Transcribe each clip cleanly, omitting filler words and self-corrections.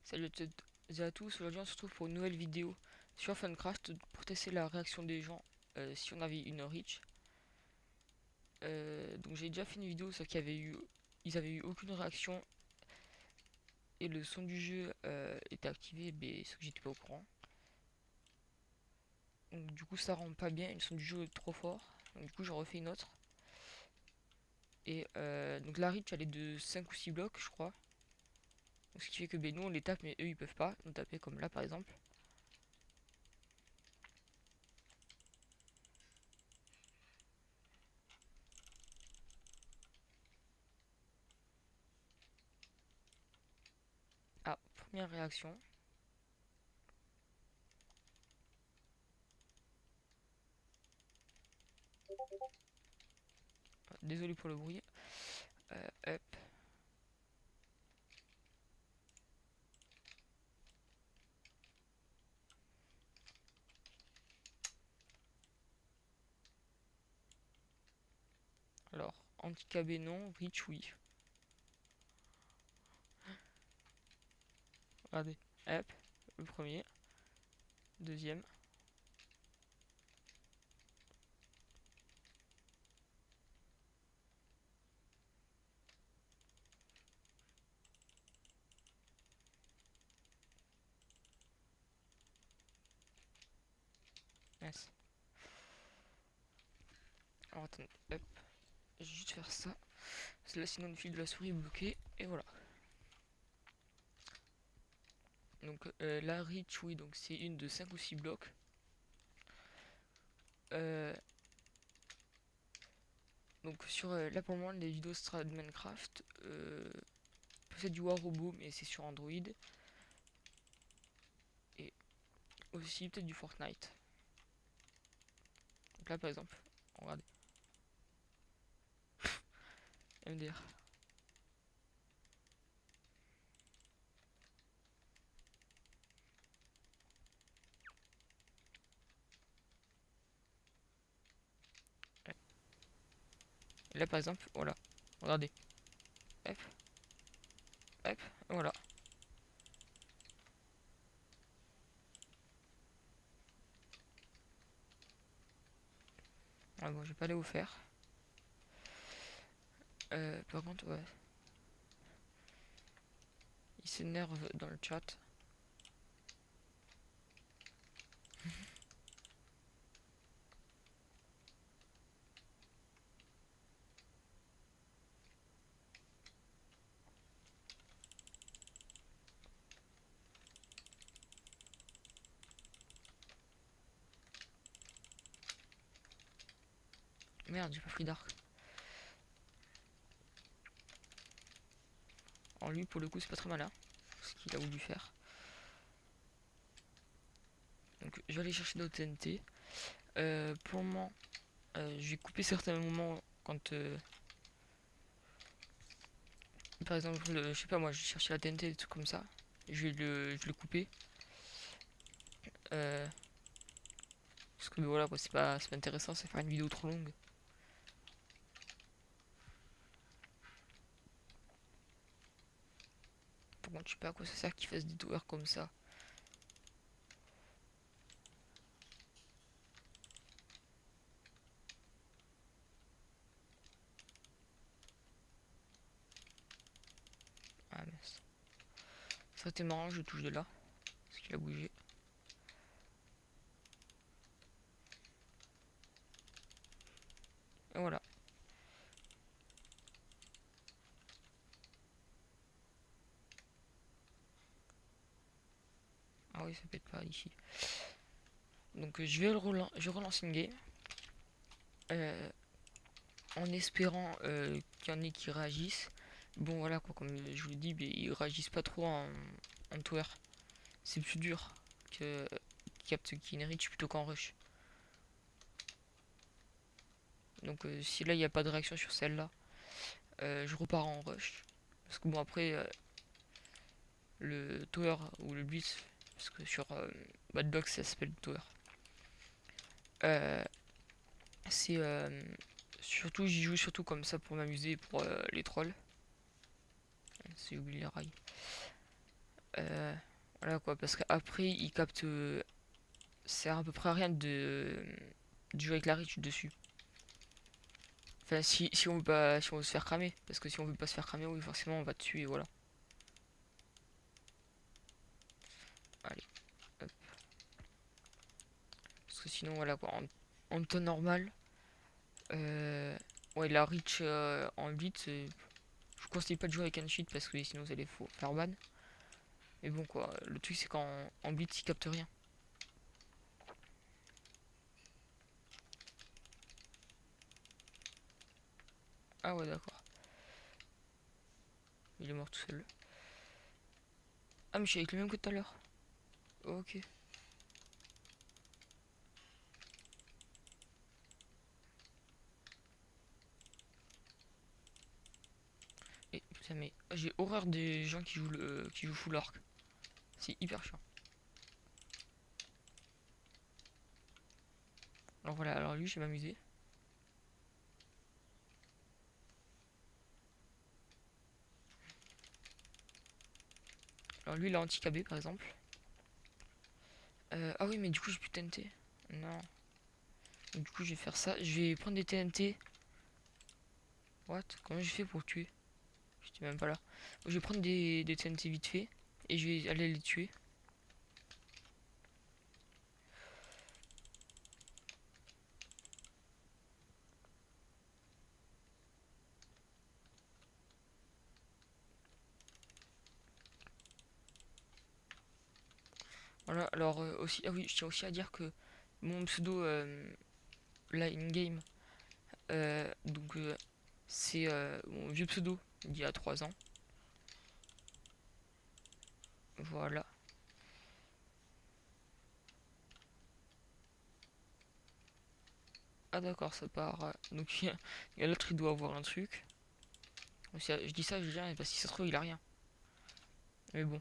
Salut à toutes et à tous, aujourd'hui on se retrouve pour une nouvelle vidéo sur Funcraft pour tester la réaction des gens si on avait une reach. Donc j'ai déjà fait une vidéo sur ils avaient eu aucune réaction et le son du jeu était activé, mais ce que j'étais pas au courant. Donc du coup ça rend pas bien, le son du jeu est trop fort. Donc du coup j'en refais une autre. Et donc la reach elle est de 5 ou 6 blocs je crois. Donc, ce qui fait que nous on les tape mais eux ils peuvent pas nous taper comme là par exemple. Ah, première réaction. Désolé pour le bruit. Hop. Alors, anti-KB non, reach oui. Regardez, hop, le premier, deuxième. Yes. Alors attendez, hop, je vais juste faire ça. Parce que là sinon le fil de la souris est bloqué. Et voilà. Donc la reach oui, donc c'est une de 5 ou 6 blocs. Euh, donc sur là pour le moment les vidéos sera de Minecraft. Peut-être du War Robot mais c'est sur Android. Et aussi peut-être du Fortnite. Donc là par exemple, regardez. MDR. Et là par exemple, voilà. Regardez. Hop, hop, voilà. Ah bon, je vais pas aller vous faire. Par contre, ouais. Il s'énerve dans le chat. Merde, j'ai pas pris d'arc. Alors lui, pour le coup, c'est pas très malin. Ce qu'il a voulu faire. Donc je vais aller chercher d'autres TNT. Pour le moment, je vais couper certains moments quand... par exemple, je sais pas moi, je vais chercher la TNT, des trucs comme ça. Je vais le couper. Euh, parce que voilà, quoi, c'est pas intéressant, c'est faire une vidéo trop longue. Par contre, je sais pas à quoi ça sert qu'ils fassent des towers comme ça. Ah mince. Ça aurait été marrant, je touche de là. Parce qu'il a bougé. Et voilà. Ah oui, ça pète pas ici. Donc je vais relancer une game. Euh, en espérant qu'il y en ait qui réagissent. Bon voilà quoi, comme je vous l'ai dit, ils réagissent pas trop en tower. C'est plus dur que capte Kinrich plutôt qu'en rush. Donc si là il n'y a pas de réaction sur celle-là, je repars en rush. Parce que bon après le tower ou le blitz, parce que sur Bad Box ça s'appelle tower. Euh, c'est surtout j'y joue surtout comme ça pour m'amuser pour les trolls. C'est oublié les rails. Voilà quoi, parce qu'après il capte, sert à peu près à rien de jouer avec la reach dessus. Enfin, si on veut pas, si on veut se faire cramer, parce que si on veut pas se faire cramer, oui, forcément on va tuer, voilà. Allez, hop. Parce que sinon, voilà quoi, en temps normal, ouais, la reach en 8, je conseille pas de jouer avec un cheat parce que sinon vous allez faire ban. Mais bon quoi, le truc c'est qu'en en blitz il capte rien. Ah ouais d'accord, il est mort tout seul. Ah mais je suis avec le même que tout à l'heure. Ok. Et putain mais j'ai horreur des gens qui jouent full arc. C'est hyper chiant. Alors voilà, alors lui je vais m'amuser. Alors lui il a anti-KB par exemple. Ah oui mais du coup j'ai plus de TNT. Non. Donc, du coup je vais faire ça. Je vais prendre des TNT. What? Comment j'ai fait pour tuer? J'étais même pas là. Je vais prendre des TNT vite fait. Et je vais aller les tuer. Voilà, alors aussi, ah oui, je tiens aussi à dire que mon pseudo là in-game, donc c'est mon vieux pseudo d'il y a 3 ans. Voilà. Ah d'accord, ça part. Donc il y a l'autre, il doit avoir un truc. Je dis ça, je dis rien, parce que si ça se trouve, il a rien. Mais bon.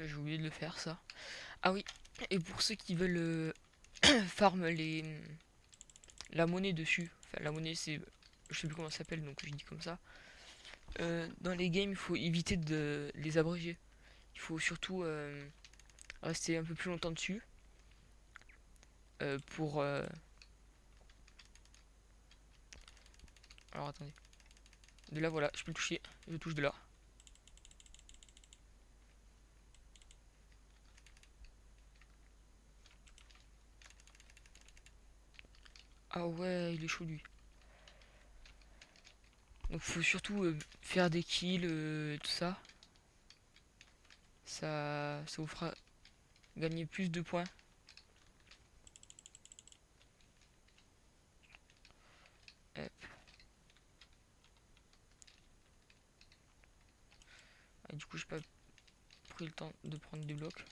J'ai oublié de le faire, ça. Ah oui, et pour ceux qui veulent farm la monnaie dessus, enfin la monnaie c'est, je sais plus comment ça s'appelle donc je dis comme ça. Dans les games il faut éviter de les abréger. Il faut surtout rester un peu plus longtemps dessus pour... Alors attendez. De là voilà, je peux le toucher, je touche de là. Ah ouais, il est chaud lui. Donc faut surtout faire des kills, tout ça. Ça vous fera gagner plus de points. Hop. Ah, du coup j'ai pas pris le temps de prendre des blocs.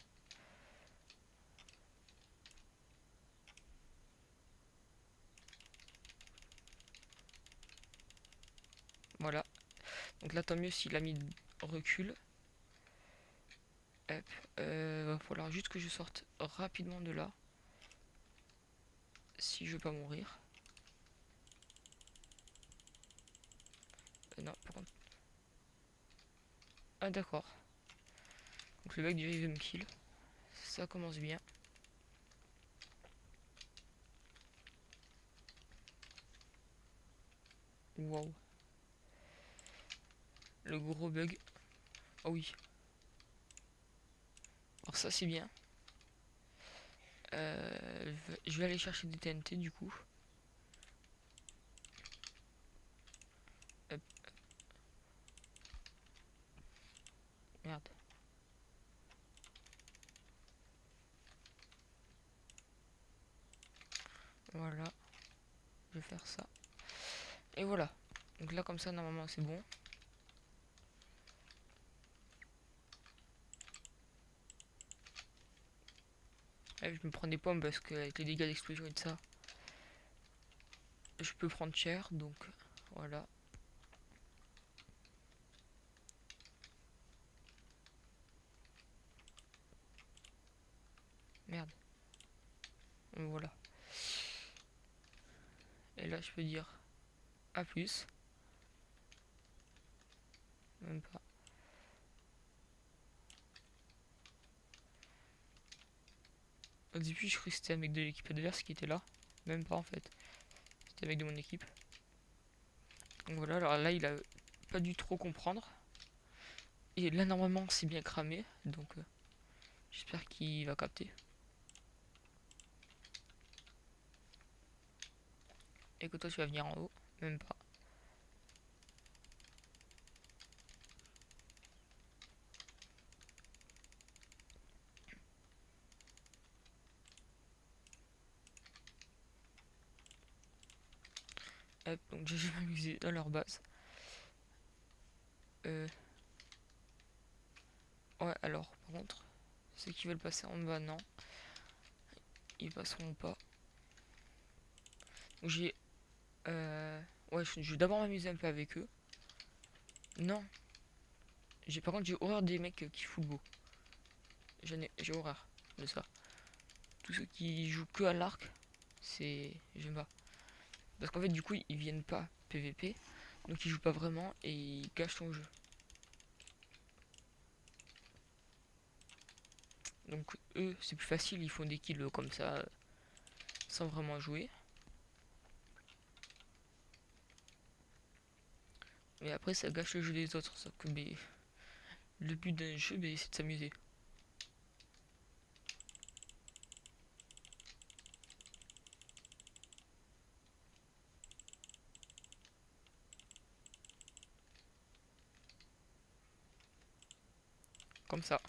Voilà. Donc là tant mieux s'il a mis recul. Hop. Va falloir juste que je sorte rapidement de là. Si je veux pas mourir. Non, par contre. Ah d'accord. Donc le mec déjà il veut me kill. Ça commence bien. Waouh. Le gros bug. Ah oui. Alors ça c'est bien. Je vais aller chercher des TNT du coup. Hop, merde. Voilà. Je vais faire ça. Et voilà. Donc là comme ça normalement c'est bon. Là, je me prends des pommes parce qu'avec les dégâts d'explosion et de ça, je peux prendre cher. Donc voilà. Merde. Voilà. Et là, je peux dire à plus. Même pas. Au début, je croyais que c'était un mec de l'équipe adverse qui était là. Même pas en fait. C'était un mec de mon équipe. Donc voilà, alors là, il a pas dû trop comprendre. Et là, normalement, c'est bien cramé. Donc, j'espère qu'il va capter. Et que toi, tu vas venir en haut. Même pas. Hop, donc j'ai m'amusé dans leur base. Ouais, alors, par contre, ceux qui veulent passer en bas, non. Ils passeront pas. Donc j'ai... Ouais, je vais d'abord m'amuser un peu avec eux. Non. Par contre, j'ai horreur des mecs qui foutent beau. J'ai horreur de ça. Tous ceux qui jouent que à l'arc, c'est... J'aime pas. Parce qu'en fait, du coup, ils viennent pas PVP. Donc ils jouent pas vraiment et ils gâchent ton jeu. Donc eux, c'est plus facile, ils font des kills comme ça, sans vraiment jouer. Mais après, ça gâche le jeu des autres. Sauf que le but d'un jeu, c'est de s'amuser. Comme ça.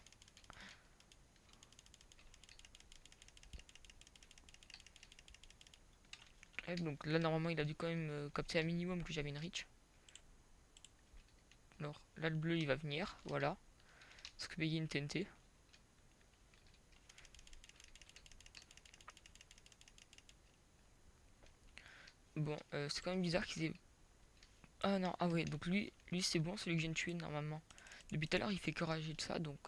Et donc là, normalement, il a dû quand même capter un minimum que j'avais une reach. Alors là, le bleu, il va venir. Voilà. Parce que il y a une TNT. Bon, c'est quand même bizarre qu'ils aient... Ah non, ah ouais, donc lui c'est bon, celui que je viens de tuer normalement. Depuis tout à l'heure, il fait que rager de ça, donc...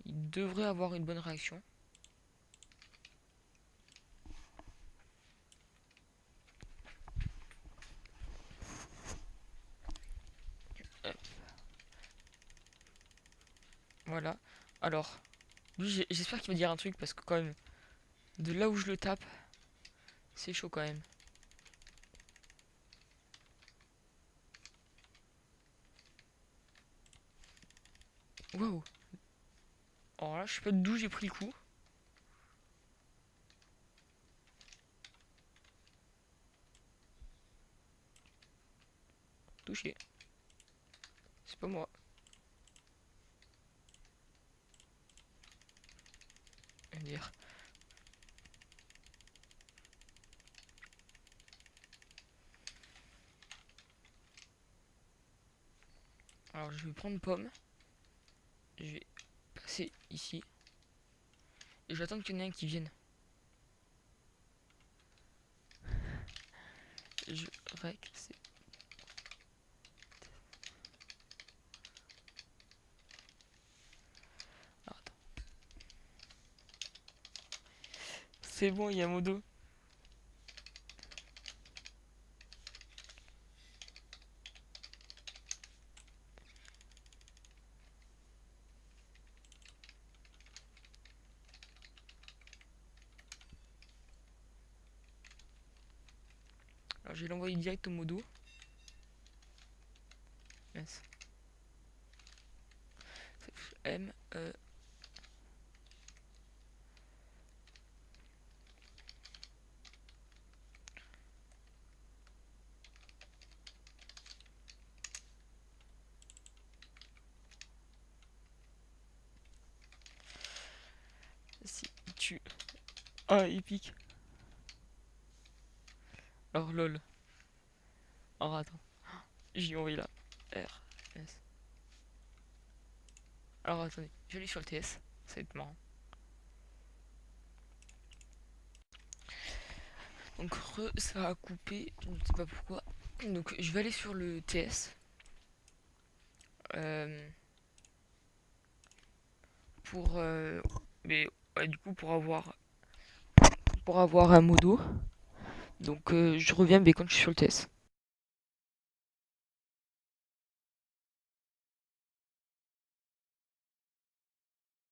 Il devrait avoir une bonne réaction. Voilà. Alors, lui, j'espère qu'il va dire un truc, parce que quand même, de là où je le tape, c'est chaud quand même. Waouh. Alors là, je sais pas d'où j'ai pris le coup. Touché. C'est pas moi. Je veux dire. Alors, je vais prendre pomme. Je vais passer ici. Et j'attends qu'il y en ait un qui vienne. Je rec, c'est... Alors, attends. C'est bon, il y a Modo. Alors, je vais l'envoyer direct au Modo. Yes. M, si tu... Ah, épique. Alors, lol. Alors, attends. J'ai envoyé là. R, S. Alors, attendez. Je vais aller sur le TS. Ça va être marrant. Donc, ça a coupé. Je ne sais pas pourquoi. Donc, je vais aller sur le TS. Pour Mais ouais, du coup, pour avoir un modo, donc je reviens mais quand je suis sur le test.